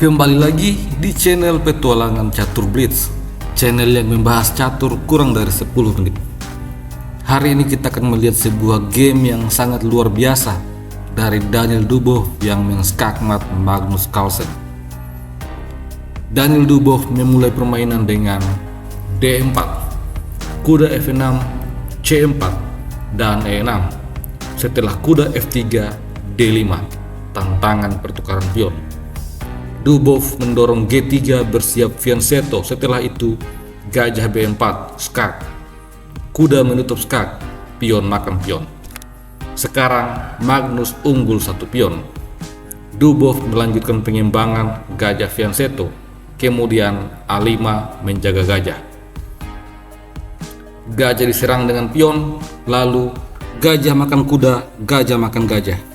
Kembali lagi di channel Petualangan Catur Blitz, channel yang membahas catur kurang dari 10 menit. Hari ini kita akan melihat sebuah game yang sangat luar biasa dari Daniel Dubow yang menskakmat Magnus Carlsen. Daniel Dubow memulai permainan dengan D4, kuda F6, C4, dan E6. Setelah kuda F3, D5, tantangan pertukaran pion. Dubow mendorong G3 bersiap fianchetto. Setelah itu gajah B4, skak. Kuda menutup skak, pion makan pion. Sekarang Magnus unggul satu pion. Dubow melanjutkan pengimbangan gajah fianchetto. Kemudian A5 menjaga gajah. Gajah diserang dengan pion, lalu gajah makan kuda, gajah makan gajah.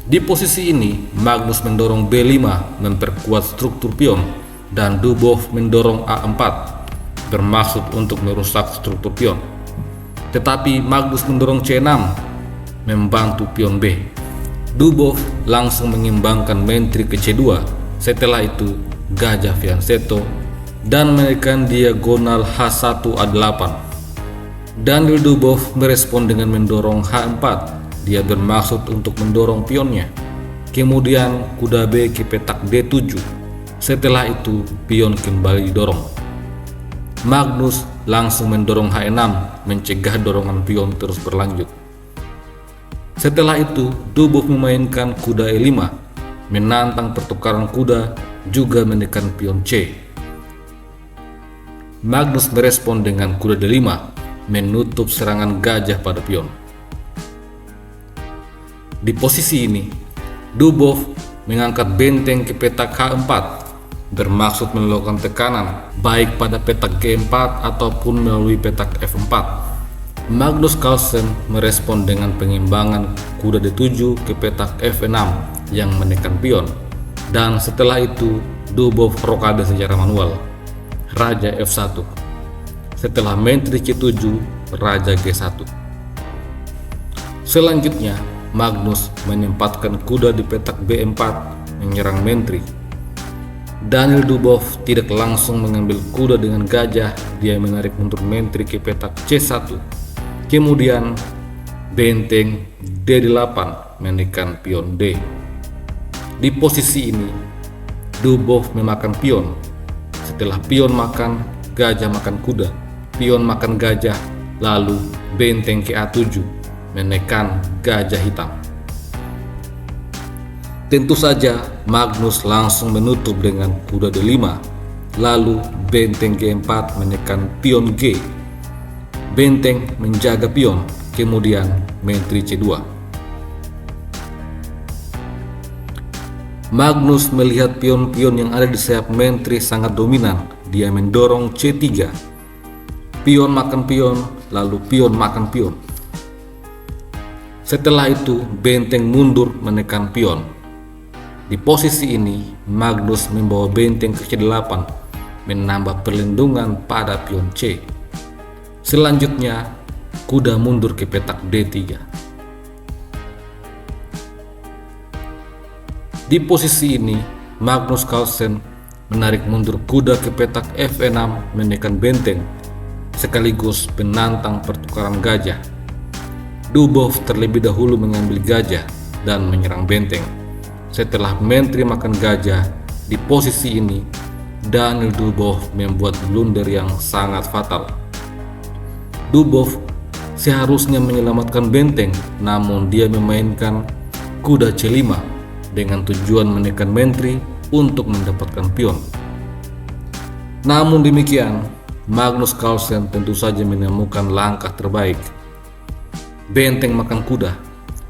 Di posisi ini, Magnus mendorong B5 memperkuat struktur pion dan Dubow mendorong A4 bermaksud untuk merusak struktur pion. Tetapi Magnus mendorong C6 membantu pion B. Dubow langsung mengimbangkan menteri ke C2. Setelah itu gajah fianchetto dan menekan diagonal H1A8. Daniel Dubow merespon dengan mendorong H4. Dia bermaksud untuk mendorong pionnya. Kemudian kuda B ke petak D7. Setelah itu pion kembali didorong. Magnus langsung mendorong H6 mencegah dorongan pion terus berlanjut. Setelah itu Dubow memainkan kuda E5 menantang pertukaran kuda juga menekan pion C. Magnus merespon dengan kuda D5 menutup serangan gajah pada pion. Di posisi ini, Dubow mengangkat benteng ke petak H4 bermaksud melakukan tekanan baik pada petak G4 ataupun melalui petak F4. Magnus Carlsen merespon dengan pengimbangan kuda D7 ke petak F6 yang menekan pion, dan setelah itu Dubow rokade secara manual, Raja F1. Setelah menteri C7, Raja G1. Selanjutnya Magnus menempatkan kuda di petak B4 menyerang menteri. Daniel Dubow tidak langsung mengambil kuda dengan gajah, dia menarik mundur menteri ke petak C1. Kemudian benteng D8 menekan pion D. Di posisi ini Dubow memakan pion. Setelah pion makan, gajah makan kuda, pion makan gajah, lalu benteng ke A7 menekan gajah hitam. Tentu saja Magnus langsung menutup dengan kuda D5, lalu benteng G4 menekan pion G. Benteng menjaga pion, kemudian menteri C2. Magnus melihat pion-pion yang ada di sayap menteri sangat dominan. Dia mendorong C3. Pion makan pion, lalu pion makan pion. Setelah itu benteng mundur menekan pion. Di posisi ini Magnus membawa benteng ke C8 menambah perlindungan pada pion C. Selanjutnya kuda mundur ke petak D3. Di posisi ini Magnus Carlsen menarik mundur kuda ke petak F6 menekan benteng sekaligus menantang pertukaran gajah. Dubow terlebih dahulu mengambil gajah dan menyerang benteng. Setelah menteri makan gajah, di posisi ini Daniel Dubow membuat blunder yang sangat fatal. Dubow seharusnya menyelamatkan benteng, namun dia memainkan kuda C5 dengan tujuan menekan menteri untuk mendapatkan pion. Namun demikian, Magnus Carlsen tentu saja menemukan langkah terbaik. Benteng makan kuda,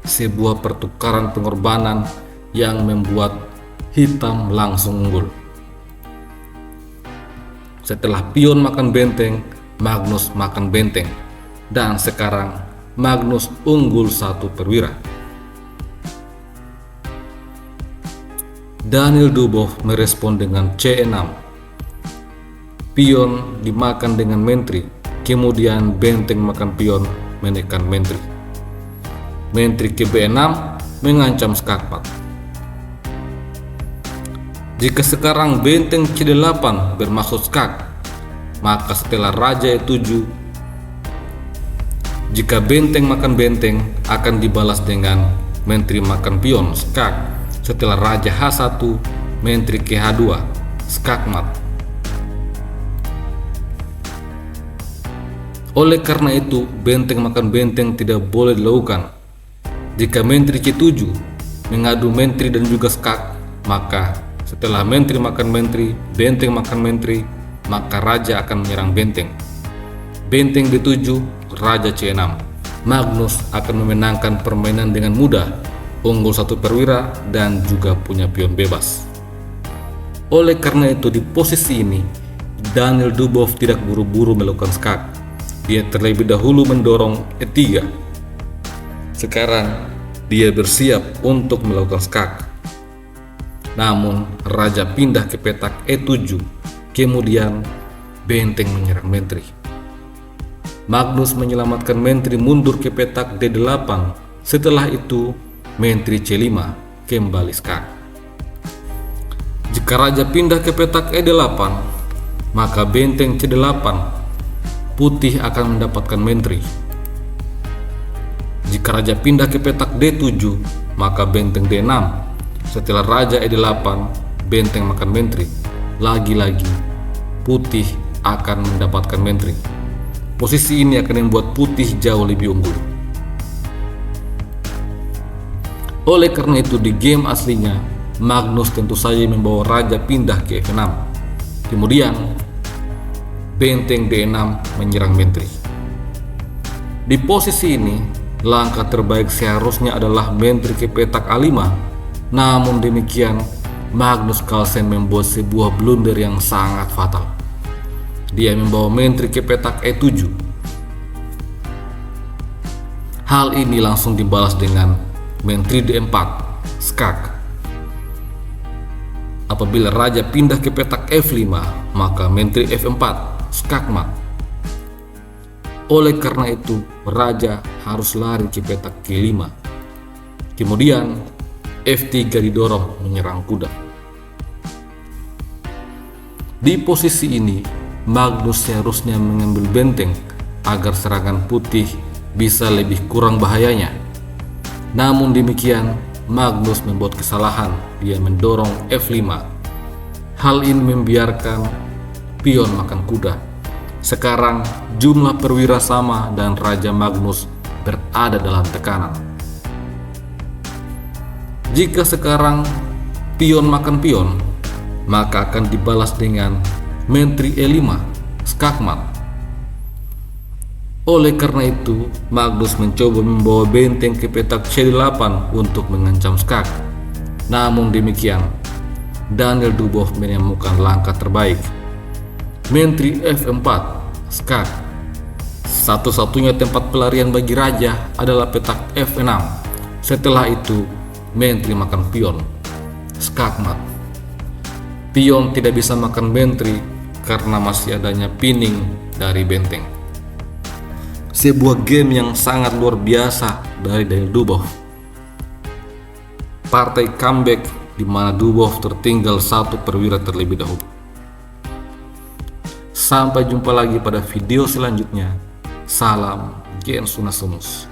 sebuah pertukaran pengorbanan yang membuat hitam langsung unggul. Setelah pion makan benteng, Magnus makan benteng, dan sekarang Magnus unggul satu perwira. Daniel Dubow merespon dengan C6. Pion dimakan dengan menteri, kemudian benteng makan pion menekan menteri. Menteri ke B6 mengancam skakmat. Jika sekarang benteng C8 bermaksud skak, maka setelah raja E7, jika benteng makan benteng akan dibalas dengan menteri makan pion skak. Setelah raja H1, menteri ke H2 skakmat. Oleh karena itu, benteng makan benteng tidak boleh dilakukan. Jika menteri C7 mengadu menteri dan juga skak, maka setelah menteri makan menteri, benteng makan menteri, maka raja akan menyerang benteng. Benteng D7, raja C6. Magnus akan memenangkan permainan dengan mudah, unggul 1 perwira dan juga punya pion bebas. Oleh karena itu, di posisi ini Daniel Dubov tidak buru-buru melakukan skak. Dia terlebih dahulu mendorong E3. Sekarang dia bersiap untuk melakukan skak. Namun raja pindah ke petak E7, kemudian benteng menyerang menteri. Magnus menyelamatkan menteri mundur ke petak D8. Setelah itu menteri C5 kembali skak. Jika raja pindah ke petak E8, maka benteng C8, putih akan mendapatkan menteri. Jika raja pindah ke petak D7, maka benteng D6. Setelah raja E8, benteng makan menteri. Lagi-lagi putih akan mendapatkan menteri. Posisi ini akan membuat putih jauh lebih unggul. Oleh karena itu, di game aslinya Magnus tentu saja membawa raja pindah ke F6. Kemudian benteng D6 menyerang menteri. Di posisi ini langkah terbaik seharusnya adalah menteri ke petak A5. Namun demikian, Magnus Carlsen membuat sebuah blunder yang sangat fatal. Dia membawa menteri ke petak E7. Hal ini langsung dibalas dengan menteri D4 skak. Apabila raja pindah ke petak F5, maka menteri F4 skakmat. Oleh karena itu, raja harus lari ke petak G5. Kemudian F3 didorong menyerang kuda. Di posisi ini, Magnus seharusnya mengambil benteng agar serangan putih bisa lebih kurang bahayanya. Namun demikian, Magnus membuat kesalahan. Dia mendorong F5. Hal ini membiarkan pion makan kuda. Sekarang jumlah perwira sama dan Raja Magnus berada dalam tekanan. Jika sekarang pion makan pion, maka akan dibalas dengan menteri E5 skakmat. Oleh karena itu, Magnus mencoba membawa benteng ke petak C8 untuk mengancam skak. Namun demikian, Daniel Dubov menemukan langkah terbaik. Menteri F4 skak. Satu-satunya tempat pelarian bagi raja adalah petak F6. Setelah itu, menteri makan pion skakmat. Pion tidak bisa makan menteri karena masih adanya pinning dari benteng. Sebuah game yang sangat luar biasa dari Daniel Dubov. Partai comeback di mana Dubov tertinggal 1 perwira terlebih dahulu. Sampai jumpa lagi pada video selanjutnya. Salam Gen Sunasumus.